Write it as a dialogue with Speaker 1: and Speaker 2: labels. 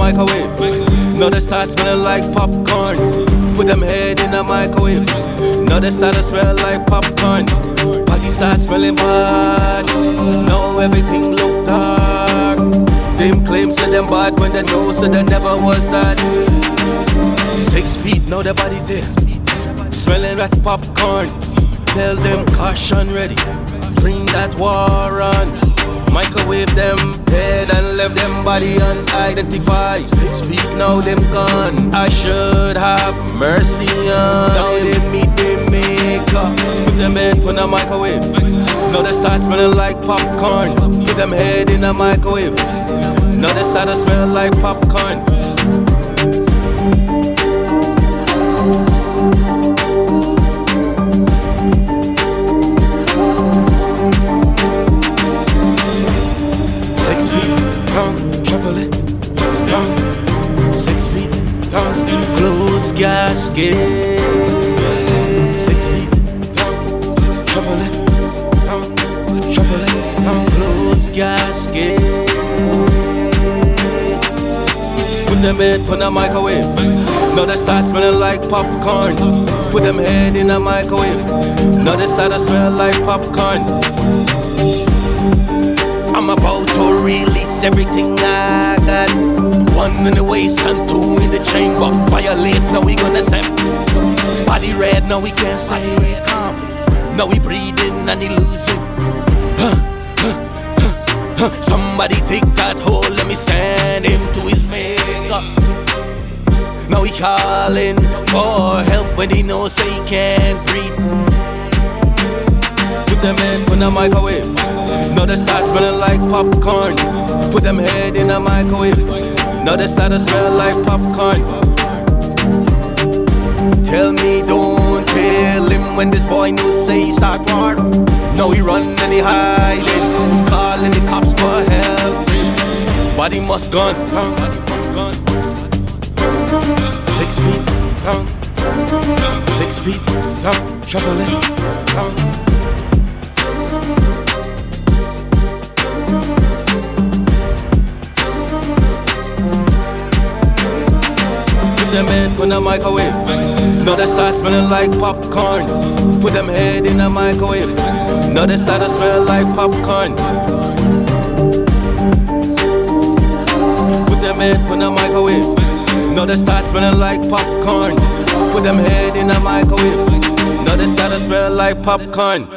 Speaker 1: microwave. Now they start smelling like popcorn. Put them head in the microwave. Now they start to smell like popcorn. Body start smelling bad. Now everything look dark. Them claims to them bad when they know so they never was that. 6 feet, now the body there, smelling like popcorn. Tell them caution ready, bring that war on. Microwave them dead and left them body unidentified. 6 feet, now them gone. I should have mercy on. Now they meet the maker. Put them head in the microwave. Now they start smelling like popcorn. Put them head in the microwave. Now they start to smell like popcorn. Shuffle it, down. 6 feet, down. Close gasket. 6 feet, down. Shuffle it, down. Shuffle it, down. Close gasket. Put them head in the microwave. Now they start smelling like popcorn. Put them head in the microwave. Now they start to smell like popcorn. I'm about to release everything I got. 1 in the waist and 2 in the chamber. Violate, now we gonna step. Body red, now we can't stay calm. Now we breathing and he losing. Somebody take that hole, let me send him to his makeup. Now he calling for help when he knows he can't breathe. Put them head in the microwave. Now they start smelling like popcorn. Put them head in the microwave. Now they start to smell like popcorn. Tell me don't tell him when this boy knows say he start war. Now he run and he hiding, calling the cops for help. Body must gone. 6 feet down. 6 feet down. Shuffle it down. Them head in the microwave. Now they start smelling like popcorn. Put them head in the microwave. Now they start to smell like popcorn. Put them head in the microwave. Now they start smelling like popcorn. Put them head in the microwave. Now they start to smell like popcorn.